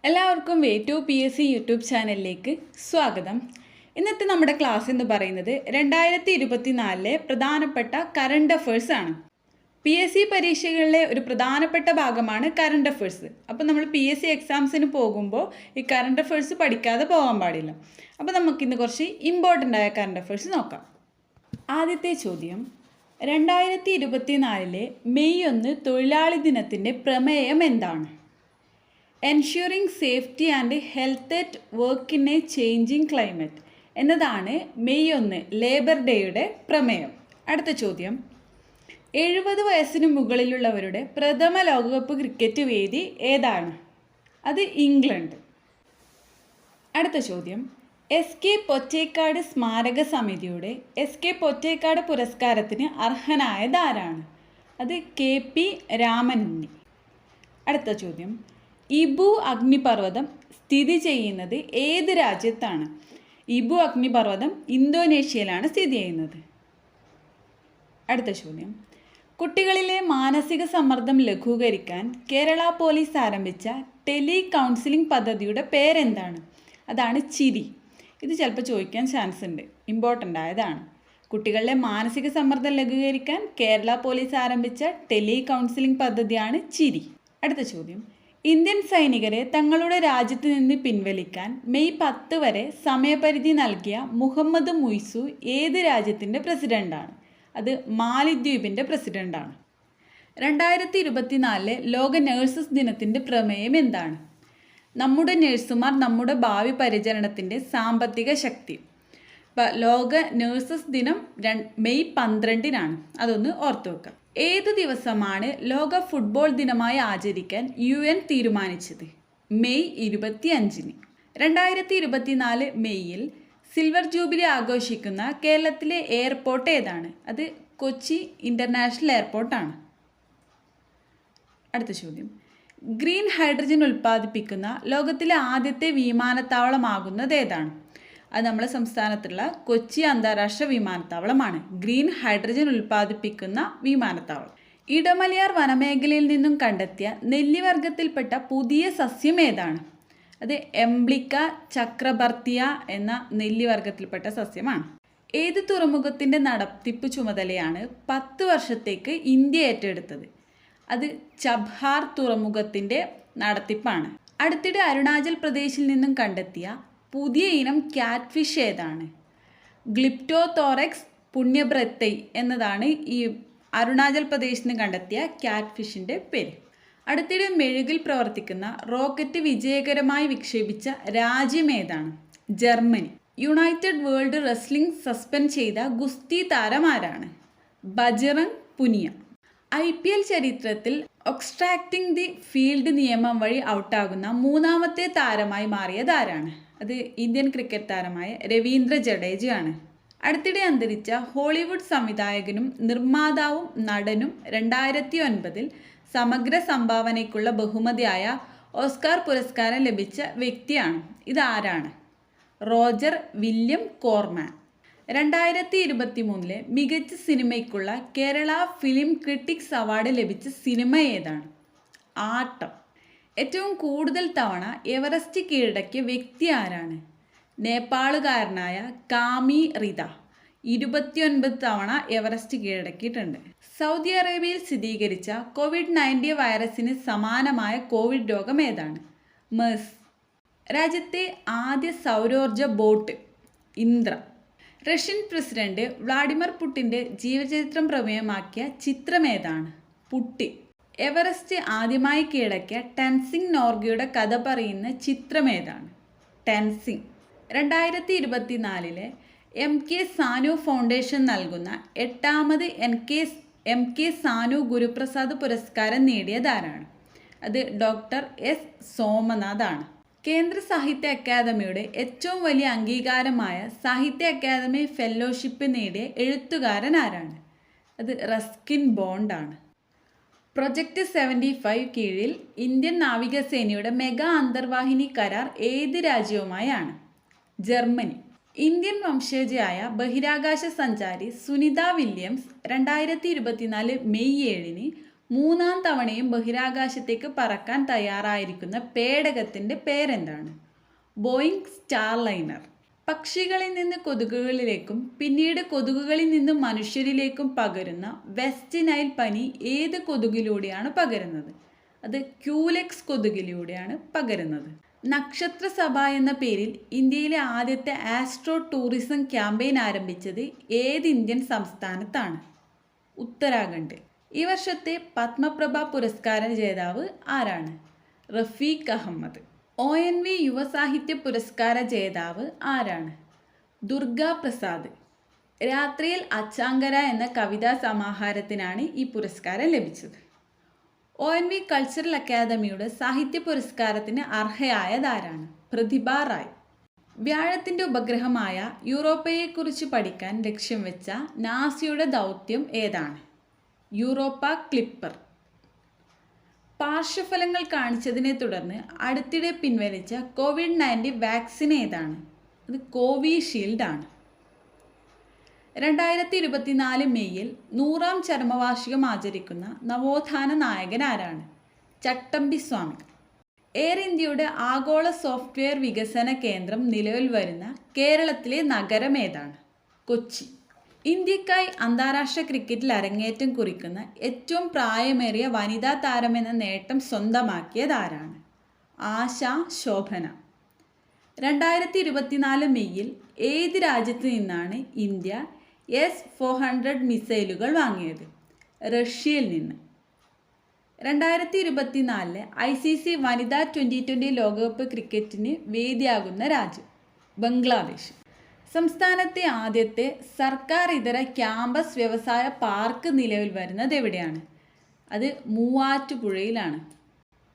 എല്ലാവർക്കും വേ2 PSC YouTube ചാനലിലേക്ക് സ്വാഗതം. ഇന്നത്തെ നമ്മുടെ ക്ലാസ് എന്ന് പറയുന്നത് 2024 പ്രധാനപ്പെട്ട കറണ്ട് അഫേഴ്സ് ആണ്. PSC പരീക്ഷകളിലെ ഒരു പ്രധാനപ്പെട്ട ഭാഗമാണ് കറണ്ട് അഫേഴ്സ്. അപ്പോൾ നമ്മൾ PSC എക്സാംസിന് പോകുമ്പോൾ ഈ കറണ്ട് അഫേഴ്സ് പഠിക്കാതെ പോകാൻ പാടില്ല. അപ്പോൾ നമുക്കിന്ന് കുറച്ച് ഇമ്പോർട്ടൻ്റ് ആയ കറണ്ട് അഫേഴ്സ് നോക്കാം. ആദ്യത്തെ ചോദ്യം, 2024 മെയ് 1 തൊഴിലാളി ദിനത്തിൻ്റെ പ്രമേയം എന്താണ്? Ensuring safety and health at work in A changing climate എന്നതാണ് മെയ് 1 ലേബർ ഡേയുടെ പ്രമേയം. അടുത്ത ചോദ്യം, 70 വയസ്സിന് മുകളിലുള്ളവരുടെ പ്രഥമ ലോകകപ്പ് ക്രിക്കറ്റ് വേദി ഏതാണ്? അത് ഇംഗ്ലണ്ട്. അടുത്ത ചോദ്യം, SK പൊറ്റേക്കാട് സ്മാരക സമിതിയുടെ SK പൊറ്റേക്കാട് പുരസ്കാരത്തിന് അർഹനായത് ആരാണ്? അത് KP രാമനുണ്ണി. അടുത്ത ചോദ്യം, ഇബു അഗ്നിപർവ്വതം സ്ഥിതി ചെയ്യുന്നത് ഏത് രാജ്യത്താണ്? ഇബു അഗ്നിപർവ്വതം ഇന്തോനേഷ്യയിലാണ് സ്ഥിതി ചെയ്യുന്നത്. അടുത്ത ചോദ്യം, കുട്ടികളിലെ മാനസിക സമ്മർദ്ദം ലഘൂകരിക്കാൻ കേരള പോലീസ് ആരംഭിച്ച ടെലി കൗൺസിലിംഗ് പദ്ധതിയുടെ പേരെന്താണ്? അതാണ് ചിരി. ഇത് ചിലപ്പോൾ ചോദിക്കാൻ ചാൻസ് ഉണ്ട്, ഇമ്പോർട്ടൻ്റ് ആയതാണ്. കുട്ടികളിലെ മാനസിക സമ്മർദ്ദം ലഘൂകരിക്കാൻ കേരള പോലീസ് ആരംഭിച്ച ടെലി കൗൺസിലിംഗ് പദ്ധതിയാണ് ചിരി. അടുത്ത ചോദ്യം, ഇന്ത്യൻ സൈനികരെ തങ്ങളുടെ രാജ്യത്ത് നിന്ന് പിൻവലിക്കാൻ മെയ് 10 വരെ സമയപരിധി നൽകിയ മുഹമ്മദ് മുയ്സു ഏത് രാജ്യത്തിൻ്റെ പ്രസിഡൻ്റാണ്? അത് മാലിദ്വീപിൻ്റെ പ്രസിഡൻ്റാണ്. 2024 ലോക നഴ്സസ് ദിനത്തിൻ്റെ പ്രമേയം എന്താണ്? നമ്മുടെ നഴ്സുമാർ നമ്മുടെ ഭാവി പരിചരണത്തിൻ്റെ സാമ്പത്തിക ശക്തി. ലോക നഴ്സസ് ദിനം മെയ് 12-നാണ്. അതൊന്ന് ഓർത്തു വെക്കാം. ഏത് ദിവസമാണ് ലോക ഫുട്ബോൾ ദിനമായി ആചരിക്കാൻ UN തീരുമാനിച്ചത്? മെയ് 25-ന്. 2024 മെയ്യിൽ സിൽവർ ജൂബിലി ആഘോഷിക്കുന്ന കേരളത്തിലെ എയർപോർട്ട് ഏതാണ്? അത് കൊച്ചി ഇൻ്റർനാഷണൽ എയർപോർട്ടാണ്. അടുത്ത ചോദ്യം, ഗ്രീൻ ഹൈഡ്രജൻ ഉൽപ്പാദിപ്പിക്കുന്ന ലോകത്തിലെ ആദ്യത്തെ വിമാനത്താവളമാകുന്നത് ഏതാണ്? അത് നമ്മുടെ സംസ്ഥാനത്തുള്ള കൊച്ചി അന്താരാഷ്ട്ര വിമാനത്താവളമാണ് ഗ്രീൻ ഹൈഡ്രജൻ ഉൽപ്പാദിപ്പിക്കുന്ന വിമാനത്താവളം. ഇടമലയാർ വനമേഖലയിൽ നിന്നും കണ്ടെത്തിയ നെല്ലിവർഗത്തിൽപ്പെട്ട പുതിയ സസ്യം ഏതാണ്? അത് എംബ്ലിക്ക ചക്രബർത്തിയ എന്ന നെല്ലിവർഗത്തിൽപ്പെട്ട സസ്യമാണ്. ഏത് തുറമുഖത്തിൻ്റെ നടത്തിപ്പ് ചുമതലയാണ് 10 വർഷത്തേക്ക് ഇന്ത്യ ഏറ്റെടുത്തത്? അത് ചബ്ഹാർ തുറമുഖത്തിൻ്റെ നടത്തിപ്പാണ്. അടുത്തിടെ അരുണാചൽ പ്രദേശിൽ നിന്നും കണ്ടെത്തിയ പുതിയ ഇനം ക്യാറ്റ് ഫിഷ് ഏതാണ്? ഗ്ലിപ്റ്റോതോറക്സ് പുണ്യബ്രത്തൈ എന്നതാണ് ഈ അരുണാചൽ പ്രദേശിൽ നിന്ന് കണ്ടെത്തിയ ക്യാറ്റ് ഫിഷിൻ്റെ പേര്. അടുത്തിടെ മെഴുകിൽ പ്രവർത്തിക്കുന്ന റോക്കറ്റ് വിജയകരമായി വിക്ഷേപിച്ച രാജ്യം ഏതാണ്? Germany. United world wrestling suspend ചെയ്ത ഗുസ്തി താരം ആരാണ്? ബജ്റംഗ് പുനിയ. IPL ചരിത്രത്തിൽ ഒബ്സ്ട്രാക്റ്റിംഗ് ദി ഫീൽഡ് നിയമം വഴി ഔട്ടാകുന്ന 3ാമത്തെ താരമായി മാറിയത് ആരാണ്? അത് ഇന്ത്യൻ ക്രിക്കറ്റ് താരമായ രവീന്ദ്ര ജഡേജയാണ്. അടുത്തിടെ അന്തരിച്ച ഹോളിവുഡ് സംവിധായകനും നിർമ്മാതാവും നടനും 2009 സമഗ്ര സംഭാവനയ്ക്കുള്ള ബഹുമതിയായ ഓസ്കാർ പുരസ്കാരം ലഭിച്ച വ്യക്തിയാണ്. ഇതാരാണ്? Roger William കോർമാൻ. 2023 മികച്ച സിനിമയ്ക്കുള്ള കേരള ഫിലിം ക്രിട്ടിക്സ് അവാർഡ് ലഭിച്ച സിനിമ ഏതാണ്? ആട്ടം. ഏറ്റവും കൂടുതൽ തവണ എവറസ്റ്റ് കീഴടക്കിയ വ്യക്തി ആരാണ്? നേപ്പാളുകാരനായ കാമി റിത 29 തവണ എവറസ്റ്റ് കീഴടക്കിയിട്ടുണ്ട്. സൗദി അറേബ്യയിൽ സ്ഥിരീകരിച്ച COVID-19 വൈറസിന് സമാനമായ കോവിഡ് രോഗം ഏതാണ്? MERS. രാജ്യത്തെ ആദ്യ സൗരോർജ ബോട്ട് ഇന്ദ്ര. റഷ്യൻ പ്രസിഡന്റ് വ്ളാഡിമിർ പുടിൻ്റെ ജീവചരിത്രം പ്രമേയമാക്കിയ ചിത്രം ഏതാണ്? പുട്ടിൻ. എവറസ്റ്റ് ആദ്യമായി കീഴടക്കിയ ടെൻസിംഗ് നോർഗയുടെ കഥ പറയുന്ന ചിത്രം ഏതാണ്? ടെൻസിംഗ്. 2024 MK സാനു ഫൗണ്ടേഷൻ നൽകുന്ന 8ാമത് MK സാനു ഗുരുപ്രസാദ് പുരസ്കാരം നേടിയതാരാണ്? അത് ഡോക്ടർ S സോമനാഥാണ്. കേന്ദ്ര സാഹിത്യ അക്കാദമിയുടെ ഏറ്റവും വലിയ അംഗീകാരമായ സാഹിത്യ അക്കാദമി ഫെല്ലോഷിപ്പ് നേടിയ എഴുത്തുകാരൻ ആരാണ്? അത് റസ്കിൻ ബോണ്ടാണ്. പ്രൊജക്റ്റ് 75 കീഴിൽ ഇന്ത്യൻ നാവികസേനയുടെ മെഗാ അന്തർവാഹിനി കരാർ ഏത് രാജ്യവുമായാണ്? ജർമ്മനി. ഇന്ത്യൻ വംശജയായ ബഹിരാകാശ സഞ്ചാരി സുനിത വില്യംസ് 2024 മെയ് 7-ന് മൂന്നാം തവണയും ബഹിരാകാശത്തേക്ക് പറക്കാൻ തയ്യാറായിരിക്കുന്ന പേടകത്തിൻ്റെ പേരെന്താണ്? Boeing Starliner. പക്ഷികളിൽ നിന്ന് കൊതുകുകളിലേക്കും പിന്നീട് കൊതുകുകളിൽ നിന്ന് മനുഷ്യരിലേക്കും പകരുന്ന വെസ്റ്റ് നൈൽ പനി ഏത് കൊതുകിലൂടെയാണ് പകരുന്നത്? അത് ക്യൂലെക്സ് കൊതുകിലൂടെയാണ് പകരുന്നത്. നക്ഷത്രസഭ എന്ന പേരിൽ ഇന്ത്യയിലെ ആദ്യത്തെ ആസ്ട്രോ ടൂറിസം ക്യാമ്പയിൻ ആരംഭിച്ചത് ഏത് ഇന്ത്യൻ സംസ്ഥാനത്താണ്? ഉത്തരാഖണ്ഡിൽ. ഈ വർഷത്തെ പത്മപ്രഭ പുരസ്കാര ജേതാവ് ആരാണ്? റഫീഖ് അഹമ്മദ്. ONV യുവസാഹിത്യ പുരസ്കാര ജേതാവ് ആരാണ്? ദുർഗാ പ്രസാദ്. രാത്രിയിൽ അച്ചാങ്കര എന്ന കവിതാ സമാഹാരത്തിനാണ് ഈ പുരസ്കാരം ലഭിച്ചത്. ONV കൾച്ചറൽ അക്കാദമിയുടെ സാഹിത്യ പുരസ്കാരത്തിന് അർഹയായതാരാണ്? പ്രതിഭ റായ്. വ്യാഴത്തിൻ്റെ ഉപഗ്രഹമായ യൂറോപ്പയെക്കുറിച്ച് പഠിക്കാൻ ലക്ഷ്യം വെച്ച നാസയുടെ ദൗത്യം ഏതാണ്? Europa clipper. പാർശ്വഫലങ്ങൾ കാണിച്ചതിനെ തുടർന്ന് അടുത്തിടെ പിൻവലിച്ച COVID-19 വാക്സിൻ ഏതാണ്? അത് കോവിഷീൽഡ് ആണ്. 2024 മെയ്യിൽ 100ാം ചരമവാർഷികം ആചരിക്കുന്ന നവോത്ഥാന നായകൻ ആരാണ്? ചട്ടമ്പി സ്വാമികൾ. എയർ ഇന്ത്യയുടെ ആഗോള സോഫ്റ്റ്വെയർ വികസന കേന്ദ്രം നിലവിൽ വരുന്ന കേരളത്തിലെ നഗരം ഏതാണ്? കൊച്ചി. ഇന്ത്യക്കായി അന്താരാഷ്ട്ര ക്രിക്കറ്റിൽ അരങ്ങേറ്റം കുറിക്കുന്ന ഏറ്റവും പ്രായമേറിയ വനിതാ താരമെന്ന നേട്ടം സ്വന്തമാക്കിയത് ആരാണ്? ആശാ ശോഭന. 2024 മെയ്യിൽ ഏത് രാജ്യത്ത് നിന്നാണ് ഇന്ത്യ S-400 മിസൈലുകൾ വാങ്ങിയത്? റഷ്യയിൽ നിന്ന്. 2024 ICC വനിതാ T20 ലോകകപ്പ് ക്രിക്കറ്റിന് വേദിയാകുന്ന രാജ്യം? ബംഗ്ലാദേശ്. സംസ്ഥാനത്തെ ആദ്യത്തെ സർക്കാർ ഇതര ക്യാമ്പസ് വ്യവസായ പാർക്ക് നിലവിൽ വരുന്നത് എവിടെയാണ്? അത് മൂവാറ്റുപുഴയിലാണ്.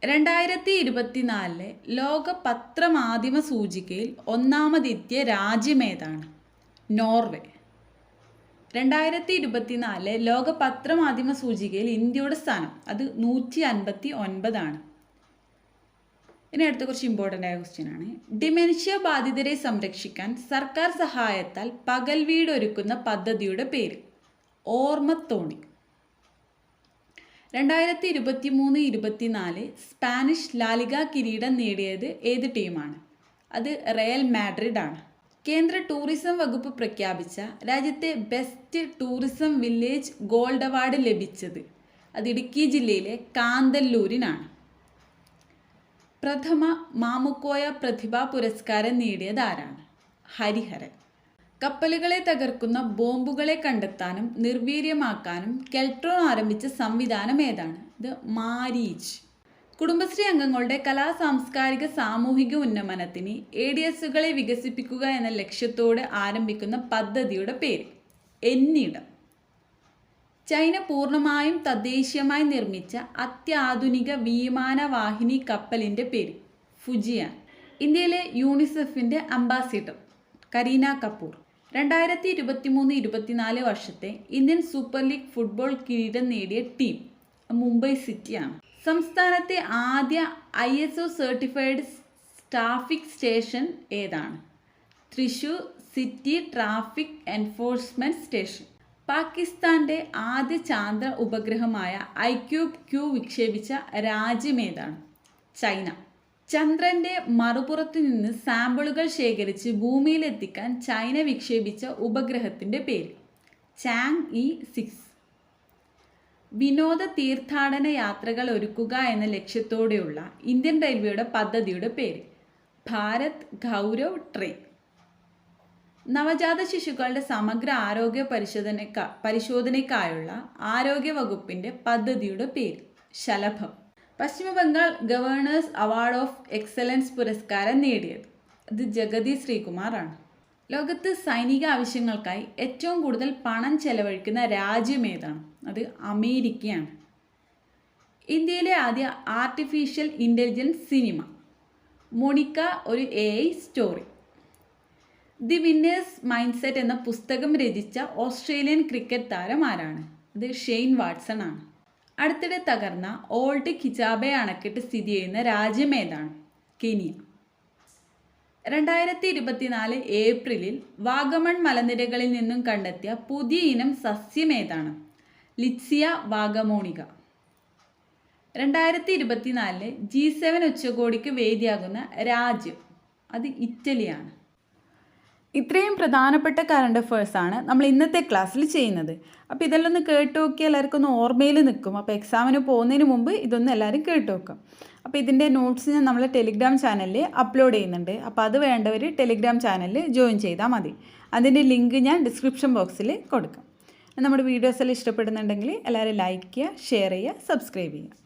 2024 ലോക പത്രമാധ്യമ സൂചികയിൽ ഒന്നാമതെത്തിയ രാജ്യമേതാണ്? നോർവേ. 2024 ലോക പത്രമാധ്യമ സൂചികയിൽ ഇന്ത്യയുടെ സ്ഥാനം അത് 159 ഇനി അടുത്ത കുറച്ച് ഇമ്പോർട്ടൻ്റ് ആയ ക്വസ്റ്റ്യൻ ആണ്. ഡിമെൻഷ്യ ബാധിതരെ സംരക്ഷിക്കാൻ സർക്കാർ സഹായത്താൽ പകൽ വീട് ഒരുക്കുന്ന പദ്ധതിയുടെ പേര്? ഓർമ്മത്തോണി. 2023-24 സ്പാനിഷ് ലാലിഗ കിരീടം നേടിയത് ഏത് ടീമാണ്? അത് റയൽ മാഡ്രിഡ് ആണ്. കേന്ദ്ര ടൂറിസം വകുപ്പ് പ്രഖ്യാപിച്ച രാജ്യത്തെ best tourism village gold award ലഭിച്ചത് അത് ഇടുക്കി ജില്ലയിലെ കാന്തല്ലൂരിനാണ്. പ്രഥമ മാമുക്കോയ പ്രതിഭാ പുരസ്കാരം നേടിയത് ആരാണ്? ഹരിഹരൻ. കപ്പലുകളെ തകർക്കുന്ന ബോംബുകളെ കണ്ടെത്താനും നിർവീര്യമാക്കാനും കെൽട്രോൺ ആരംഭിച്ച സംവിധാനം ഏതാണ്? ഇത് മാരീച്ച്. കുടുംബശ്രീ അംഗങ്ങളുടെ കലാ സാംസ്കാരിക സാമൂഹിക ഉന്നമനത്തിന് ADSകളെ വികസിപ്പിക്കുക എന്ന ലക്ഷ്യത്തോടെ ആരംഭിക്കുന്ന പദ്ധതിയുടെ പേര്? എന്നിടം. ചൈന പൂർണ്ണമായും തദ്ദേശീയമായി നിർമ്മിച്ച അത്യാധുനിക വിമാനവാഹിനി കപ്പലിൻ്റെ പേര്? ഫുജിയാൻ. ഇന്ത്യയിലെ യൂണിസെഫിൻ്റെ അംബാസിഡർ? കരീന കപൂർ. 2023-24 വർഷത്തെ ഇന്ത്യൻ സൂപ്പർ ലീഗ് ഫുട്ബോൾ കിരീടം നേടിയ ടീം മുംബൈ സിറ്റിയാണ്. സംസ്ഥാനത്തെ ആദ്യ ISO സർട്ടിഫൈഡ് ട്രാഫിക് സ്റ്റേഷൻ ഏതാണ്? Thrissur city traffic enforcement station. പാകിസ്ഥാൻ്റെ ആദ്യ ചാന്ദ്ര ഉപഗ്രഹമായ iCube വിക്ഷേപിച്ച രാജ്യമേതാണ്? ചൈന. ചന്ദ്രൻ്റെ മറുപുറത്തു നിന്ന് സാമ്പിളുകൾ ശേഖരിച്ച് ഭൂമിയിലെത്തിക്കാൻ ചൈന വിക്ഷേപിച്ച ഉപഗ്രഹത്തിൻ്റെ പേര്? ചാങ്-E 6. വിനോദ തീർത്ഥാടന യാത്രകൾ ഒരുക്കുക എന്ന ലക്ഷ്യത്തോടെയുള്ള ഇന്ത്യൻ റെയിൽവേയുടെ പദ്ധതിയുടെ പേര്? ഭാരത് ഗൗരവ് ട്രെയിൻ. നവജാത ശിശുക്കളുടെ സമഗ്ര ആരോഗ്യ പരിശോധനയ്ക്കായുള്ള ആരോഗ്യ വകുപ്പിൻ്റെ പദ്ധതിയുടെ പേര്? ശലഭം. പശ്ചിമ Bengal governor's award of excellence പുരസ്കാരം നേടിയത്? ഇത് ജഗതി ശ്രീകുമാറാണ്. ലോകത്ത് സൈനിക ആവശ്യങ്ങൾക്കായി ഏറ്റവും കൂടുതൽ പണം ചെലവഴിക്കുന്ന രാജ്യം ഏതാണ്? അത് അമേരിക്കയാണ്. ഇന്ത്യയിലെ ആദ്യ ആർട്ടിഫിഷ്യൽ ഇൻ്റലിജൻസ് സിനിമ? മോണിക്ക, ഒരു AI story. The winners mind set എന്ന പുസ്തകം രചിച്ച ഓസ്ട്രേലിയൻ ക്രിക്കറ്റ് താരം ആരാണ്? അത് ഷെയ്ൻ വാട്സൺ ആണ്. അടുത്തിടെ തകർന്ന ഓൾഡ് ഖിജാബെ അണക്കെട്ട് സ്ഥിതി ചെയ്യുന്ന രാജ്യം ഏതാണ്? കെനിയ. 2024 ഏപ്രിലിൽ വാഗമൺ മലനിരകളിൽ നിന്നും കണ്ടെത്തിയ പുതിയ ഇനം സസ്യം ഏതാണ്? ലിറ്റ്സിയ വാഗമോണിക. 2024 G7 ഉച്ചകോടിക്ക് വേദിയാകുന്ന രാജ്യം അത് ഇറ്റലിയാണ്. ഇത്രയും പ്രധാനപ്പെട്ട കറണ്ട് അഫേഴ്സാണ് നമ്മൾ ഇന്നത്തെ ക്ലാസ്സിൽ ചെയ്യുന്നത്. അപ്പോൾ ഇതെല്ലാം ഒന്ന് കേട്ട് നോക്കിയാൽ എല്ലാവർക്കും ഒന്ന് ഓർമ്മയിൽ നിൽക്കും. അപ്പോൾ എക്സാമിന് പോകുന്നതിന് മുമ്പ് ഇതൊന്നും എല്ലാവരും കേട്ട് നോക്കാം. അപ്പോൾ ഇതിൻ്റെ നോട്ട്സ് ഞാൻ നമ്മളെ ടെലിഗ്രാം ചാനലിൽ അപ്ലോഡ് ചെയ്യുന്നുണ്ട്. അപ്പോൾ അത് വേണ്ടവർ ടെലിഗ്രാം ചാനലിൽ ജോയിൻ ചെയ്താൽ മതി. അതിൻ്റെ ലിങ്ക് ഞാൻ ഡിസ്ക്രിപ്ഷൻ ബോക്സിൽ കൊടുക്കാം. നമ്മുടെ വീഡിയോസ് എല്ലാം ഇഷ്ടപ്പെടുന്നുണ്ടെങ്കിൽ എല്ലാവരും ലൈക്ക് ചെയ്യുക, ഷെയർ ചെയ്യുക, സബ്സ്ക്രൈബ് ചെയ്യുക.